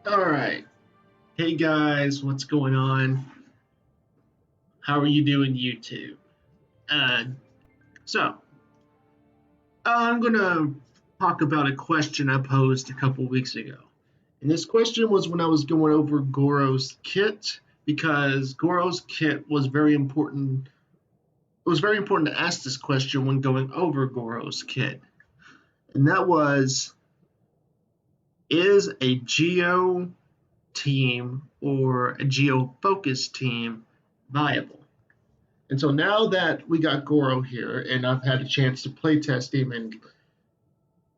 All right. Hey guys, what's going on? How are you doing, YouTube? Uh, so, I'm going to talk about a question I posed a couple weeks ago. And this question was when I was going over Gorou's kit, because Gorou's kit was very important. It was very important to ask this question when going over Gorou's kit. And that was, is a Geo team or a Geo focus team viable? And so now that we got Gorou here, and I've had a chance to play test him and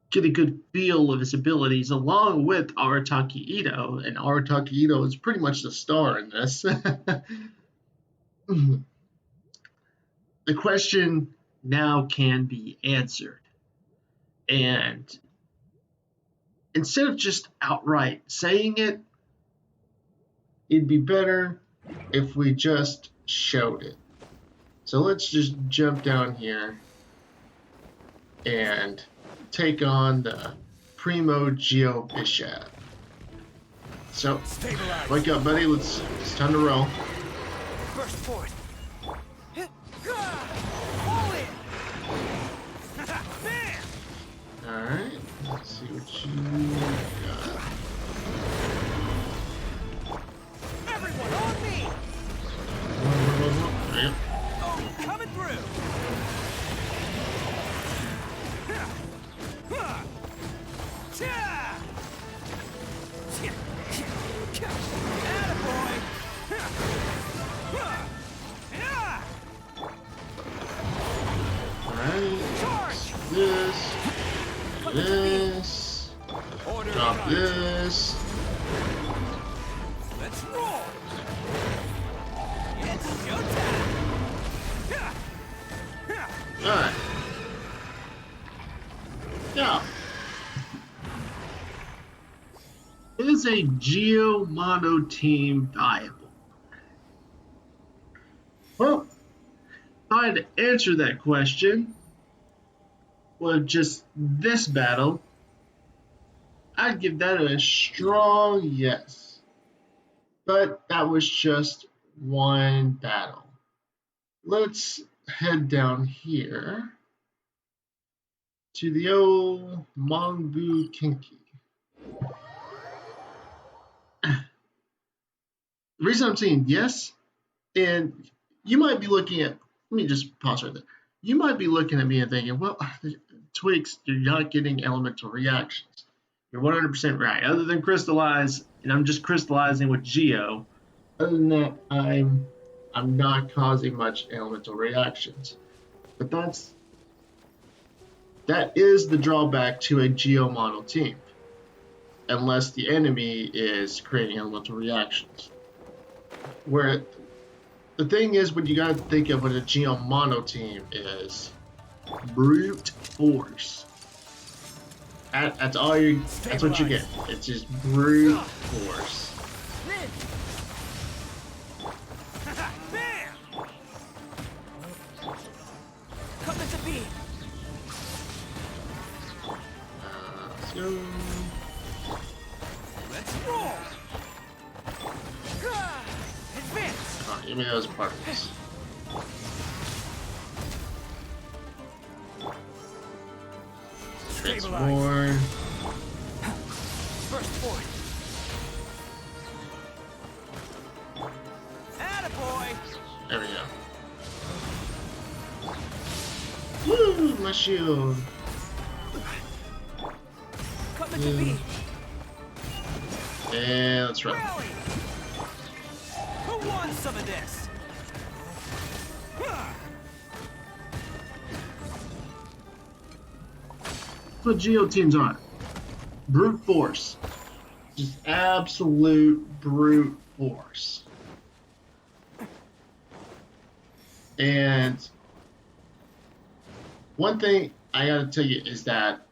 get a good feel of his abilities, along with Arataki Itto, and Arataki Itto is pretty much the star in this. The question now can be answered. And instead of just outright saying it, it'd be better if we just showed it. So let's just jump down here and take on the Primo Geo Bishop. So, wake up, buddy. It's time to roll. Burst forth. Alright, let's see what you got. Everyone on me! There you go. Oh, coming through! Attaboy! Alright, Charge! this, drop this. Let's roll! It's showtime! Alright. Now, is a Geo mono team viable? Well, if I had to answer that question with just this battle, I'd give that a strong yes. But that was just one battle. Let's head down here to the old Mongu Kinki. The reason I'm saying yes, and you might be looking at, let me just pause right there. You might be looking at me and thinking, well, Twigs, you're not getting elemental reactions. You're 100% right. Other than crystallize, and I'm just crystallizing with Geo, other than that, I'm not causing much elemental reactions. But that is the drawback to a Geo mono team, unless the enemy is creating elemental reactions. Where the thing is, what you gotta think of with a Geo mono team is brute force. That's all you. That's what you get. It's just brute force. Bam! Come into being. Let's go. Let's roll. Advance. Oh, give me those particles. Transform. Burst forth. Attaboy. There we go. Woo! My shield. Come into being. And let's run. Rally. Who wants some of this? That's what Geo teams are. Brute force. Just absolute brute force. And one thing I gotta tell you is that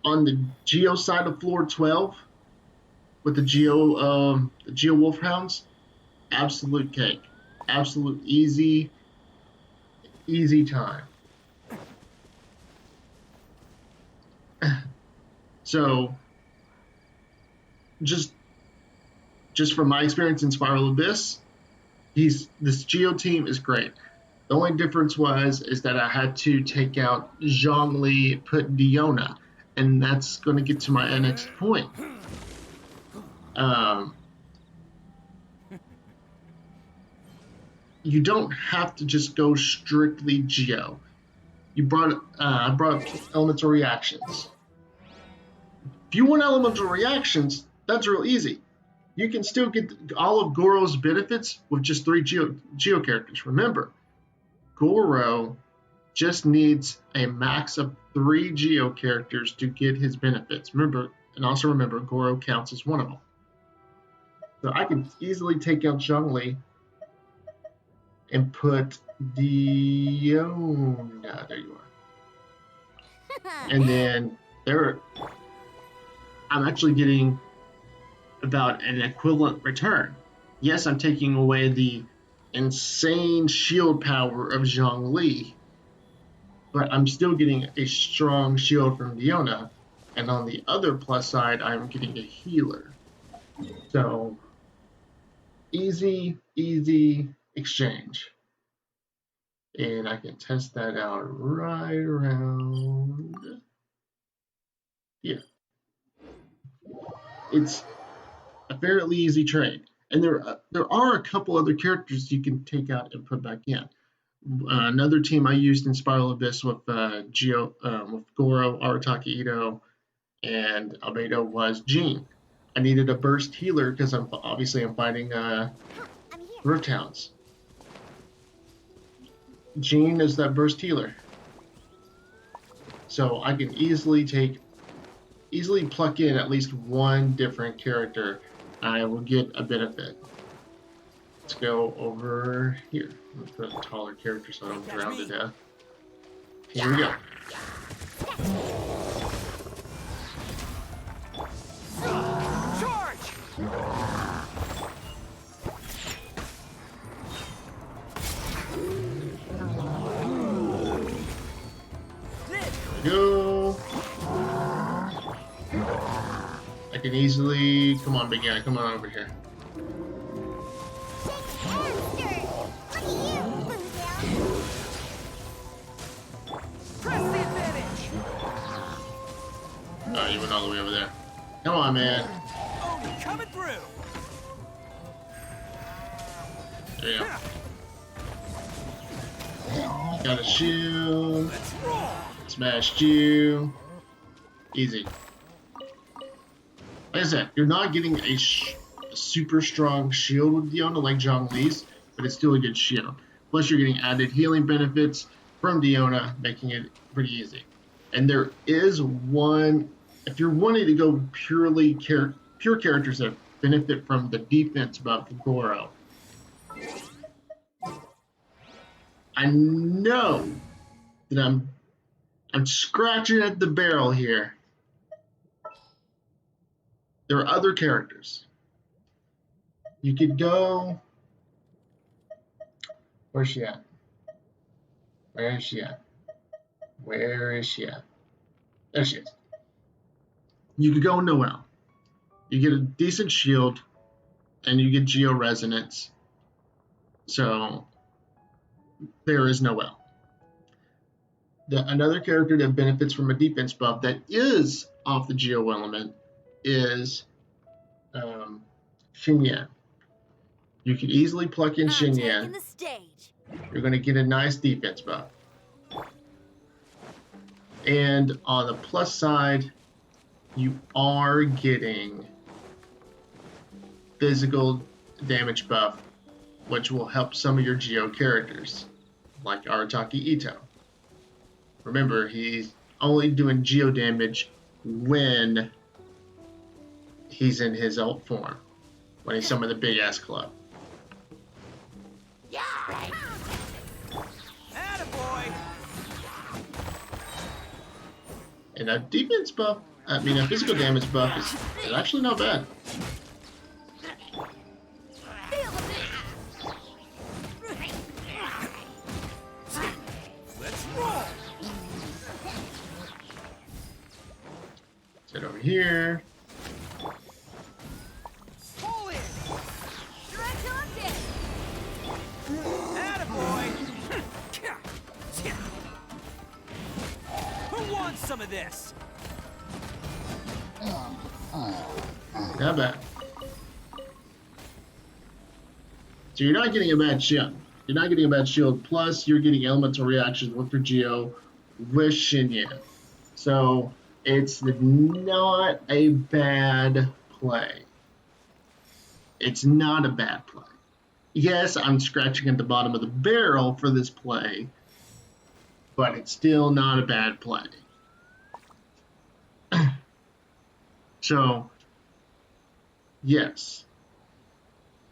on the Geo side of floor 12, with the Geo Wolfhounds, absolute cake. Absolute easy time. So just from my experience in Spiral Abyss, this Geo team is great. The only difference is that I had to take out Zhongli, put Diona, and that's going to get to my next point. You don't have to just go strictly Geo. I brought up elemental reactions. If you want elemental reactions, that's real easy. You can still get all of Gorou's benefits with just 3 Geo characters. Remember, Gorou just needs a max of 3 Geo characters to get his benefits. Remember, Gorou counts as one of them. So I can easily take out Zhongli and put Diona. There you are. And then I'm actually getting about an equivalent return. Yes, I'm taking away the insane shield power of Zhongli, but I'm still getting a strong shield from Diona, and on the other plus side, I'm getting a healer. So, easy exchange. And I can test that out right around here. It's a fairly easy trade. And there are a couple other characters you can take out and put back in. Another team I used in Spiral Abyss with with Gorou, Arataki Itto, and Albedo was Jean. I needed a burst healer because I'm fighting Rift Hounds. Jean is that burst healer. So I can easily pluck in at least one different character. I will get a benefit. Let's go over here. I'm going to put a taller character so I don't drown to death. Here we go. Charge! Go. I can easily come on, big guy. Come on over here. Press the advantage! Oh, you went all the way over there. Come on, man. Oni coming through! There you go. Got a shield. Let's roll! Smashed you. Easy. Like I said, you're not getting a super strong shield with Diona like Zhongli's, but it's still a good shield. Plus, you're getting added healing benefits from Diona, making it pretty easy. And there is one, if you're wanting to go pure characters that benefit from the defense buff of Gorou, I know that I'm scratching at the barrel here. There are other characters. You could go. Where's she at? Where is she at? Where is she at? There she is. You could go Noelle. You get a decent shield, and you get Geo Resonance. So there is Noelle. Another character that benefits from a defense buff that is off the Geo element is Xinyan. You can easily pluck in Xinyan. You're going to get a nice defense buff. And on the plus side, you are getting physical damage buff, which will help some of your Geo characters, like Arataki Itto. Remember, he's only doing Geo damage when he's in his ult form, when he's some of the big ass club. Attaboy! And a defense buff, a physical damage buff is actually not bad. Sit over here. Pull in. Attaboy. Who wants some of this? Not bad. So you're not getting a bad shield. You're not getting a bad shield. Plus, you're getting elemental reactions with your Geo with Shinya. So it's not a bad play. It's not a bad play. Yes, I'm scratching at the bottom of the barrel for this play, but it's still not a bad play. So, yes.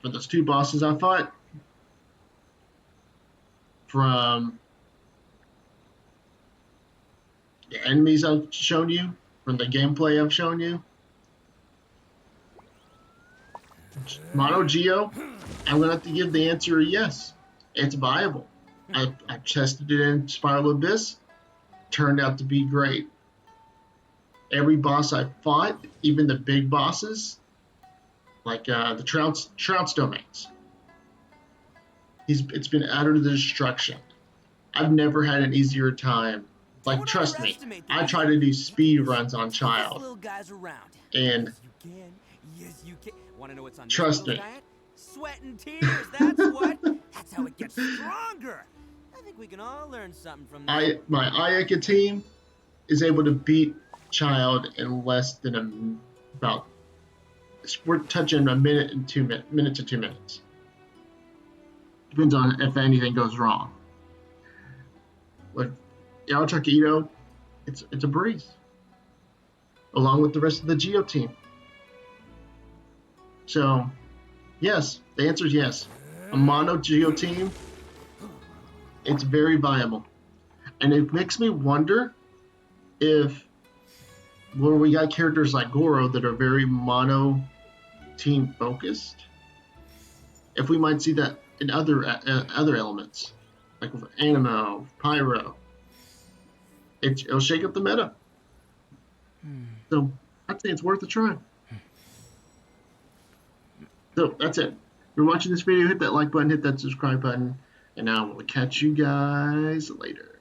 For those two bosses I fought, from the enemies I've shown you, from the gameplay I've shown you, Mono Geo, I'm going to have to give the answer a yes. It's viable. I tested it in Spiral Abyss. Turned out to be great. Every boss I fought, even the big bosses, like the Trout's domains, it's been utter destruction. I've never had an easier time. Like, trust me, I try to do speed runs on Child, and Yes, you can. Want to know what's on trust me. Sweat and tears, that's what. That's how it gets stronger. I think we can all learn something from that. My Ayaka team is able to beat Child in less than about, we're touching a minute and 2 minutes to 2 minutes. Depends on if anything goes wrong. But Arataki Itto, it's a breeze. Along with the rest of the Geo team. So, yes, the answer is yes. A mono Geo team, it's very viable. And it makes me wonder if, where we got characters like Gorou that are very mono team focused, if we might see that in other elements, like with Animo, Pyro, it'll shake up the meta. So I'd say it's worth a try. So that's it. If you're watching this video, hit that like button, hit that subscribe button, and I will catch you guys later.